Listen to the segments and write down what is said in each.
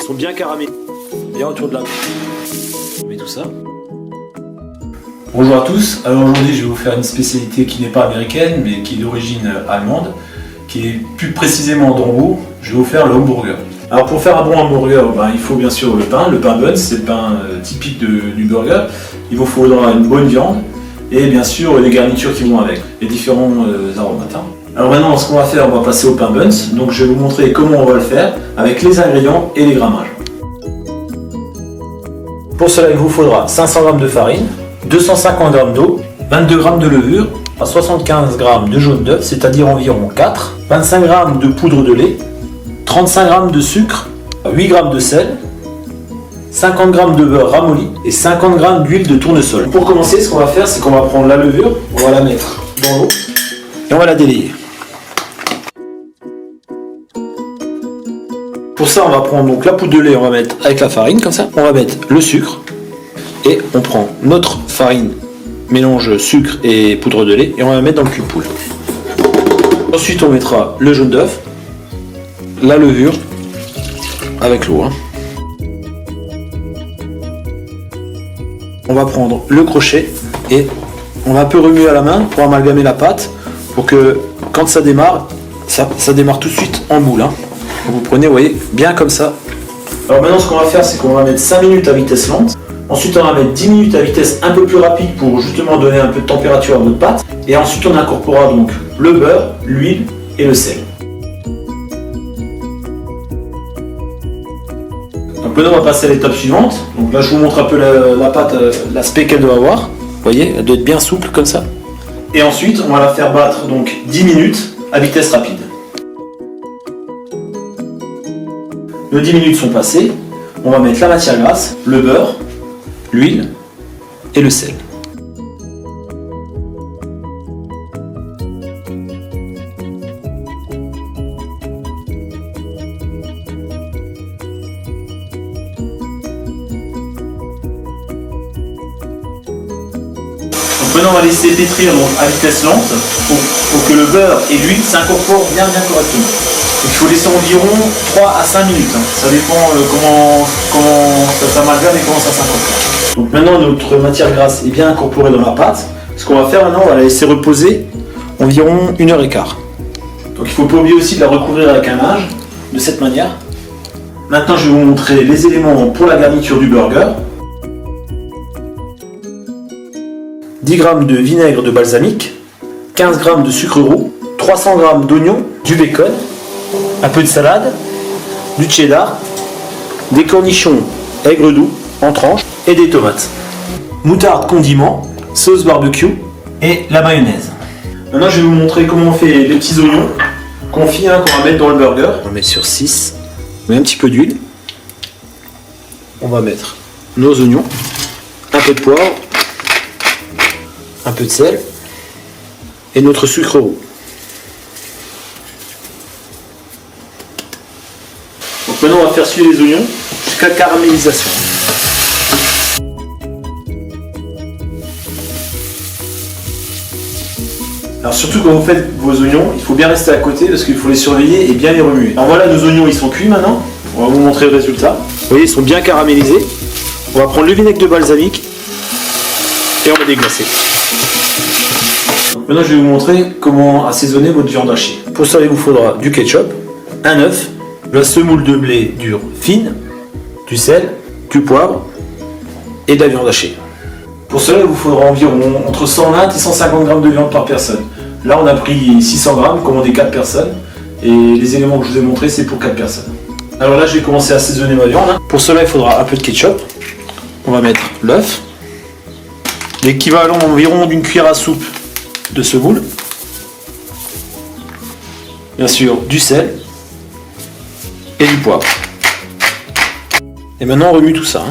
Ils sont bien caramélisés, bien autour de la main. On met tout ça. Bonjour à tous, alors aujourd'hui je vais vous faire une spécialité qui n'est pas américaine mais qui est d'origine allemande, qui est plus précisément d'Hambourg. Je vais vous faire le hamburger. Alors pour faire un bon hamburger, il faut bien sûr le pain Buns, c'est le pain typique du burger. Il vous faudra une bonne viande et bien sûr les garnitures qui vont avec, les différents aromates. Alors maintenant ce qu'on va faire, on va passer au pain Buns, donc je vais vous montrer comment on va le faire avec les ingrédients et les grammages. Pour cela il vous faudra 500 g de farine, 250 g d'eau, 22 g de levure, 75 g de jaune d'œuf, c'est-à-dire environ 4, 25 g de poudre de lait, 35 g de sucre, 8 g de sel, 50 g de beurre ramolli et 50 g d'huile de tournesol. Pour commencer, ce qu'on va faire, c'est qu'on va prendre la levure, on va la mettre dans l'eau et on va la délayer. Pour ça, on va prendre donc la poudre de lait, on va mettre avec la farine comme ça, on va mettre le sucre. Et on prend notre farine, mélange sucre et poudre de lait, et on va la mettre dans le cube poule. Ensuite, on mettra le jaune d'œuf, la levure, avec l'eau. On va prendre le crochet et on va un peu remuer à la main pour amalgamer la pâte, pour que quand ça démarre, ça démarre tout de suite en moule. Vous prenez, vous voyez, bien comme ça. Alors maintenant, ce qu'on va faire, c'est qu'on va mettre 5 minutes à vitesse lente. Ensuite, on va mettre 10 minutes à vitesse un peu plus rapide pour justement donner un peu de température à votre pâte. Et ensuite, on incorporera donc le beurre, l'huile et le sel. Donc maintenant, on va passer à l'étape suivante. Donc là, je vous montre un peu la pâte, l'aspect qu'elle doit avoir. Vous voyez, elle doit être bien souple comme ça. Et ensuite, on va la faire battre donc 10 minutes à vitesse rapide. Les 10 minutes sont passées. On va mettre la matière grasse, le beurre, l'huile et le sel. Donc maintenant on va laisser pétrir à vitesse lente pour que le beurre et l'huile s'incorporent bien correctement. Il faut laisser environ 3 à 5 minutes. Ça dépend comment ça s'amalgame et comment ça s'incorpore. Donc maintenant notre matière grasse est bien incorporée dans la pâte. Ce qu'on va faire maintenant, on va la laisser reposer environ 1h15. Donc il ne faut pas oublier aussi de la recouvrir avec un linge, de cette manière. Maintenant je vais vous montrer les éléments pour la garniture du burger. 10 g de vinaigre de balsamique, 15 g de sucre roux, 300 g d'oignons, du bacon, un peu de salade, du cheddar, des cornichons aigre doux en tranches et des tomates. Moutarde, condiment, sauce barbecue et la mayonnaise. Maintenant je vais vous montrer comment on fait les petits oignons confits qu'on va mettre dans le burger. On met sur 6, on met un petit peu d'huile. On va mettre nos oignons, un peu de poivre, un peu de sel et notre sucre roux. Donc maintenant on va faire suer les oignons jusqu'à caramélisation. Alors surtout quand vous faites vos oignons, il faut bien rester à côté parce qu'il faut les surveiller et bien les remuer. Alors voilà, nos oignons ils sont cuits maintenant. On va vous montrer le résultat. Vous voyez, ils sont bien caramélisés. On va prendre le vinaigre de balsamique et on va déglacer. Donc maintenant je vais vous montrer comment assaisonner votre viande hachée. Pour ça il vous faudra du ketchup, un œuf, la semoule de blé dure fine, du sel, du poivre et de la viande hachée. Pour cela, il vous faudra environ entre 120 et 150 g de viande par personne. Là, on a pris 600 g, comme on est 4 personnes. Et les éléments que je vous ai montrés, c'est pour 4 personnes. Alors là, je vais commencer à assaisonner ma viande. Pour cela, il faudra un peu de ketchup. On va mettre l'œuf. L'équivalent environ d'une cuillère à soupe de semoule. Bien sûr, du sel. Et du poivre. Et maintenant on remue tout ça.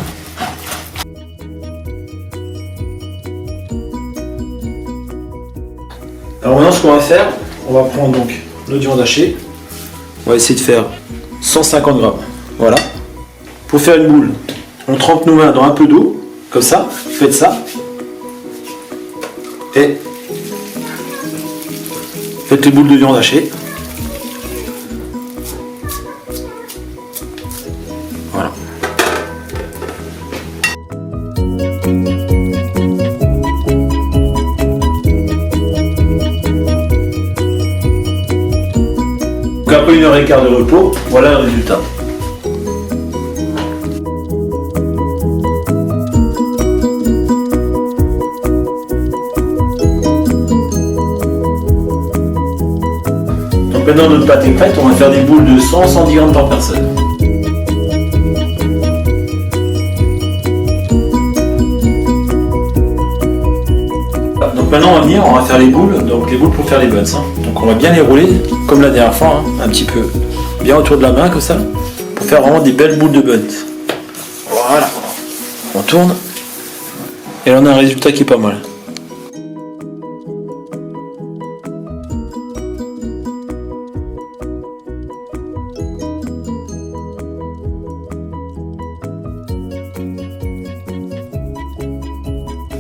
Alors maintenant ce qu'on va faire, on va prendre donc notre viande hachée. On va essayer de faire 150 g. Voilà. Pour faire une boule, on trempe nos mains dans un peu d'eau, comme ça, faites ça. Et faites les boules de viande hachée. Voilà. après 1h15 de repos, voilà le résultat. Donc maintenant notre pâte est prête, on va faire des boules de 100-110 grammes par personne. Donc maintenant on va faire les boules, donc les boules pour faire les buns. Donc on va bien les rouler comme la dernière fois, un petit peu bien autour de la main comme ça, pour faire vraiment des belles boules de buns. Voilà, on tourne et là on a un résultat qui est pas mal.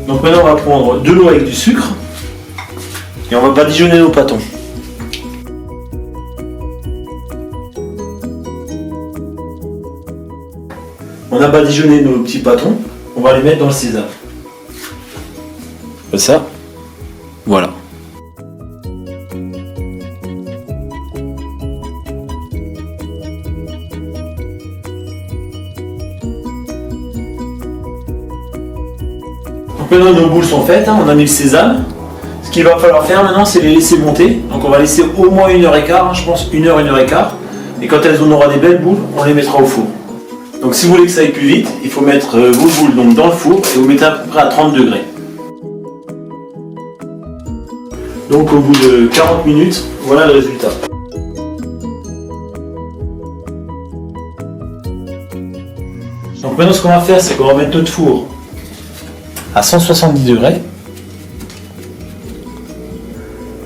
Donc maintenant on va prendre de l'eau avec du sucre et on va badigeonner nos pâtons. On a badigeonné nos petits pâtons, on va les mettre dans le sésame. Comme ça, voilà. Donc maintenant nos boules sont faites, on a mis le sésame. Ce qu'il va falloir faire maintenant, c'est les laisser monter. Donc on va laisser au moins 1h15, je pense 1h15. Et quand elles auront des belles boules, on les mettra au four. Donc si vous voulez que ça aille plus vite, il faut mettre vos boules donc, dans le four et vous mettez à peu près à 30 degrés. Donc au bout de 40 minutes, voilà le résultat. Donc maintenant ce qu'on va faire, c'est qu'on va mettre notre four à 170 degrés.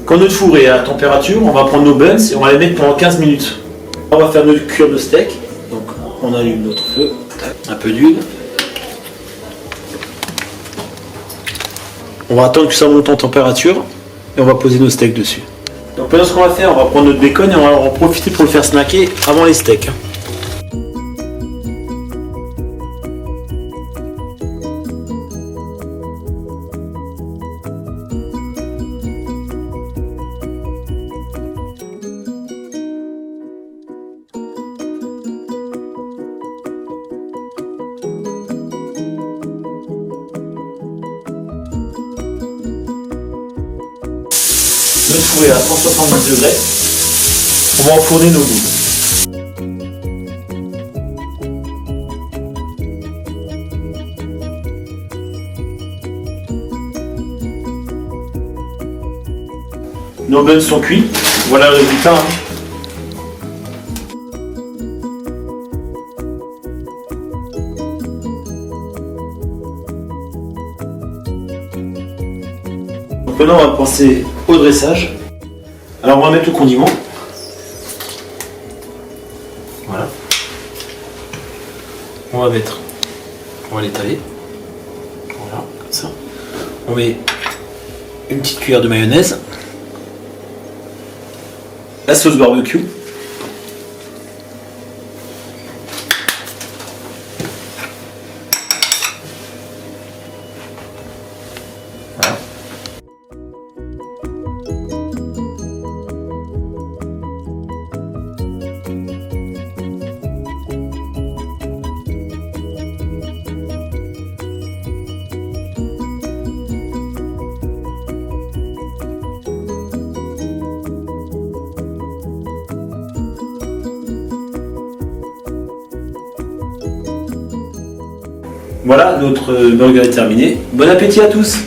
Quand notre four est à température, on va prendre nos buns et on va les mettre pendant 15 minutes. On va faire notre cure de steak. Donc on allume notre feu, un peu d'huile. On va attendre que ça monte en température et on va poser nos steaks dessus. Donc maintenant ce qu'on va faire, on va prendre notre bacon et on va en profiter pour le faire snacker avant les steaks. Notre four est à 170 degrés. On va enfourner nos boules. Nos buns sont cuits. Voilà le résultat. Donc maintenant on va passer au dressage. Alors on va mettre le condiment. Voilà. On va l'étaler. Voilà, comme ça. On met une petite cuillère de mayonnaise. La sauce barbecue. Voilà. Voilà, notre burger est terminé. Bon appétit à tous!